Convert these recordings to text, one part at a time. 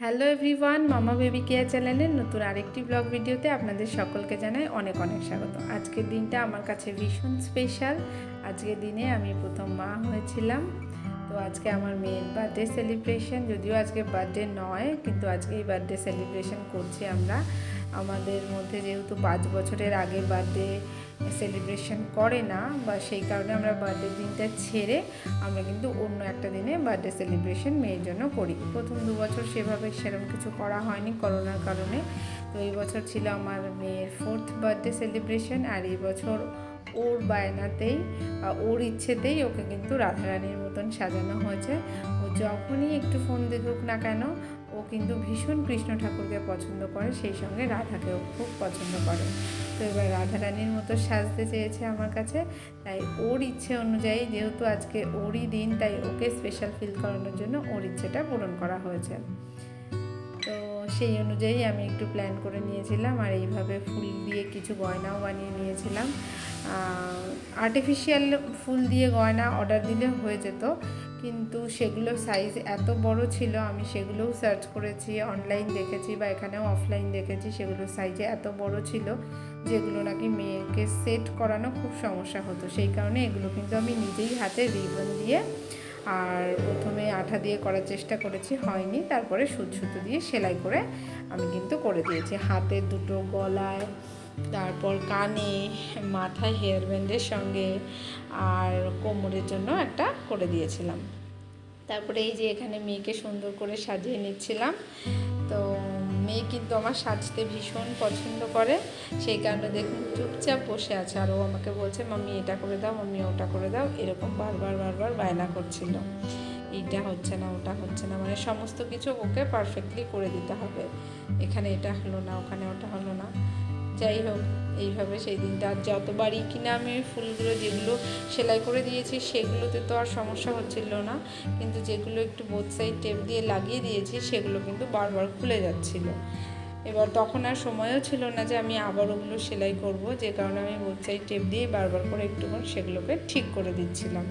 Hello everyone, মামা baby care চ্যানেলের নতুন আরেকটি ব্লগ ভিডিওতে আপনাদের সকলকে জানাই অনেক অনেক স্বাগত। আজকের দিনটা আমার কাছে ভীষণ স্পেশাল। আজকের দিনে আমি প্রথম মা হয়েছিলাম। তো আজকে আমার মেয়ের বার্থডে সেলিব্রেশন, যদিও আজকে বার্থডে নয়, কিন্তু আজকে এই বার্থডে সেলিব্রেশন করছি আমরা। আমাদের মধ্যে যেহেতু 5 বছরের আগে বার্থডে সেলিব্রেশন করে না, বা সেই কারণে আমরা বার্থডে দিনটা ছেড়ে আমরা কিন্তু অন্য একটা দিনে বার্থডে সেলিব্রেশন মেয়ের জন্য করি। প্রথম 2 বছর সেরকম কিছু করা হয়নি করোনার কারণে। তো এই বছর ছিল আমার মেয়ের 4th বার্থডে সেলিব্রেশন, আর এই বছর ওর বায়নাতেই ওর ইচ্ছেতেই ওকে কিন্তু রাধারানীর মতন সাজানো হয়েছে। ও যখনই একটু ফোন দেখুক না কেন, ও কিন্তু ভীষণ কৃষ্ণ ঠাকুরকে পছন্দ করে, সেই সঙ্গে রাধাকেও খুব পছন্দ করে। তো এবার রাধারানীর মতো সাজতে চেয়েছে আমার কাছে, তাই ওর ইচ্ছে অনুযায়ী, যেহেতু আজকে ওরই দিন, তাই ওকে স্পেশাল ফিল করানোর জন্য ওর ইচ্ছেটা পূরণ করা হয়েছে। তো সেই অনুযায়ী আমি একটু প্ল্যান করে নিয়েছিলাম, আর এইভাবে ফুল দিয়ে কিছু গয়নাও বানিয়ে নিয়েছিলাম। আর্টিফিশিয়াল ফুল দিয়ে গয়না অর্ডার দিলে হয়ে যেত, কিন্তু সেগুলো সাইজ এত বড় ছিল, আমি সেগুলোও সার্চ করেছি, অনলাইন দেখেছি বা এখানেও অফলাইন দেখেছি, সেগুলো সাইজে এত বড় ছিল যেগুলো নাকি মেয়েকে সেট করানো খুব সমস্যা হতো। সেই কারণে এগুলো কিন্তু আমি নিজেই হাতে রিবন দিয়ে আর প্রথমে আঠা দিয়ে করার চেষ্টা করেছি, হয়নি। তারপরে সুতো দিয়ে সেলাই করে আমি কিন্তু করে দিয়েছি, হাতের দুটো, গলায়, তারপর কানে, মাথায় হেয়ার ব্যান্ডের সঙ্গে, আর কোমরের জন্য একটা করে দিয়েছিলাম। তারপরে এই যে এখানে মেয়েকে সুন্দর করে সাজিয়ে নিচ্ছিলাম। তো মেয়ে কিন্তু আমার সাজতে ভীষণ পছন্দ করে, সেই কারণে দেখুন চুপচাপ বসে আছে, আর ও আমাকে বলছে মাম্মি এটা করে দাও, মাম্মি ওটা করে দাও, এরকম বারবার বায়না করছিল। এইটা হচ্ছে না, ওটা হচ্ছে না, মানে সমস্ত কিছু ওকে পারফেক্টলি করে দিতে হবে। এখানে এটা হলো না, ওখানে ওটা হলো না। যাই হোক, এইভাবে সেই দিনটা, আর যতবারই কিনা আমি ফুলগুলো যেগুলো সেলাই করে দিয়েছি সেগুলোতে তো আর সমস্যা হচ্ছিল না, কিন্তু যেগুলো একটু বোথ সাইড টেপ দিয়ে লাগিয়ে দিয়েছি সেগুলো কিন্তু বারবার খুলে যাচ্ছিল। এবার তখন আর সময়ও ছিল না যে আমি আবার ওগুলো সেলাই করব, যে কারণে আমি বোথ সাইড টেপ দিয়ে বারবার করে একটুখানি সেগুলোকে ঠিক করে দিচ্ছিলাম।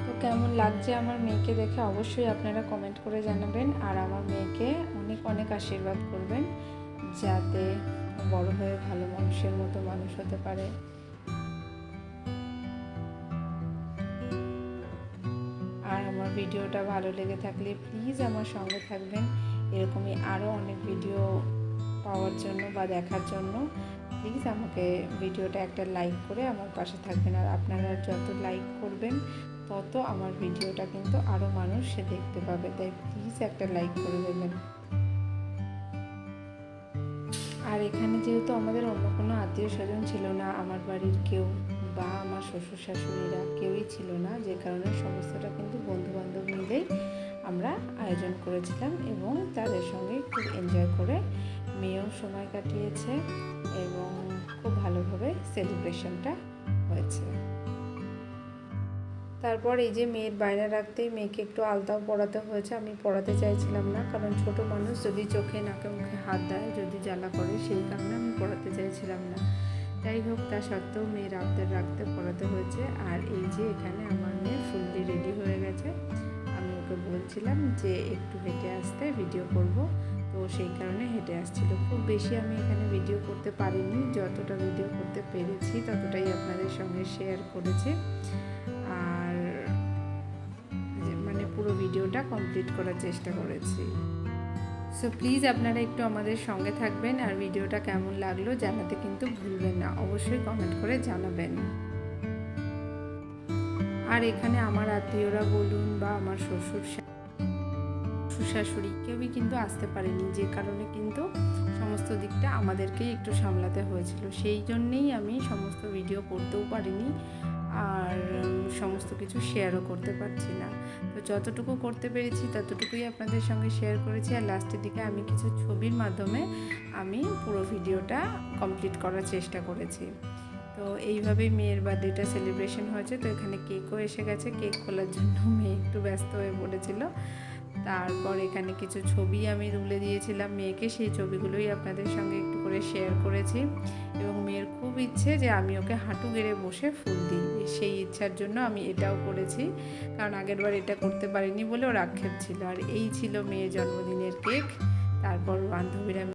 তো কেমন লাগছে আমার মেয়েকে দেখে অবশ্যই আপনারা কমেন্ট করে জানাবেন, আর আমার মেয়েকে অনেক অনেক আশীর্বাদ করবেন যাতে বড় হয়ে ভালো মানুষের মতো মানুষ হতে পারে। আর আমার ভিডিওটা ভালো লেগে থাকলে প্লিজ আমার সঙ্গে থাকবেন, এরকমই আরও অনেক ভিডিও পাওয়ার জন্য বা দেখার জন্য প্লিজ আমাকে ভিডিওটা একটা লাইক করে আমার পাশে থাকবেন। আর আপনারা যত লাইক করবেন তত আমার ভিডিওটা কিন্তু আরও মানুষ সে দেখতে পাবে, তাই প্লিজ একটা লাইক করে দেবেন। আর এখানে যেহেতু আমাদের অন্য কোনো আত্মীয় স্বজন ছিল না, আমার বাড়ির কেউ বা আমার শ্বশুর শাশুড়িরা কেউই ছিল না, যে কারণে সমস্তটা কিন্তু বন্ধুবান্ধব মিলেই আমরা আয়োজন করেছিলাম, এবং তাদের সঙ্গে খুব এনজয় করে মেয়েও সময় কাটিয়েছে, এবং খুব ভালোভাবে সেলিব্রেশনটা হয়েছে। তারপর এই যে মেয়ের বায়না রাখতেই মেয়েকে একটু আলতাও পরাতে হয়েছে। আমি পরাতে চাইছিলাম না, কারণ ছোট মানুষ যদি চোখে নাকে মুখে হাত দেয়, যদি জ্বালা করে, সেই কারণে আমি পরাতে চাইছিলাম না। যাই হোক, তা সত্ত্বেও মেয়ের আবদার রাখতে পরাতে হয়েছে। আর এই যে এখানে আমার মেয়ে ফুললি রেডি হয়ে গেছে, আমি ওকে বলছিলাম যে একটু হেঁটে আসতে, ভিডিও করব, তো সেই কারণে হেঁটে আসছিল। খুব বেশি আমি এখানে ভিডিও করতে পারিনি, যতটা ভিডিও করতে পেরেছি ততটাই আপনাদের সঙ্গে শেয়ার করেছি, আর মানে পুরো ভিডিওটা কমপ্লিট করার চেষ্টা করেছি। সো প্লিজ আপনারা একটু আমাদের সঙ্গে থাকবেন, আর ভিডিওটা কেমন লাগলো জানাতে কিন্তু ভুলবেন না, অবশ্যই কমেন্ট করে জানাবেন। আর এখানে আমার আত্মীয়রা বলুন বা আমার শ্বশুর শাশুড়ি কেউই কিন্তু আসতে পারেনি, যে কারণে কিন্তু সমস্ত দিকটা আমাদেরকেই একটু সামলাতে হয়েছিল, সেই জন্যেই আমি সমস্ত ভিডিও করতেও পারিনি, আর সমস্ত কিছু শেয়ারও করতে পারছি না। তো যতটুকু করতে পেরেছি ততটুকুই আপনাদের সঙ্গে শেয়ার করেছি, আর লাস্টের দিকে আমি কিছু ছবির মাধ্যমে আমি পুরো ভিডিওটা কমপ্লিট করার চেষ্টা করেছি। তো এইভাবেই মেয়ের বার্থডেটা সেলিব্রেশন হয়েছে। তো এখানে কেকও এসে গেছে, কেক খোলার জন্য মেয়ে একটু ব্যস্ত হয়ে পড়েছিল। তারপর এখানে কিছু ছবি আমি তুলে দিয়েছিলাম মেয়েকে, সেই ছবিগুলোই আপনাদের সঙ্গে একটু করে শেয়ার করেছি। এবং মেয়ের খুব ইচ্ছে যে আমি ওকে হাঁটু গেড়ে বসে ফুল দিই, সেই ইচ্ছার জন্য আমি এটাও করেছি, কারণ আগেরবার এটা করতে পারিনি বলে ওর আক্ষেপ ছিল। আর এই ছিল মেয়ের জন্মদিনের কেক। তারপর বান্ধবীরা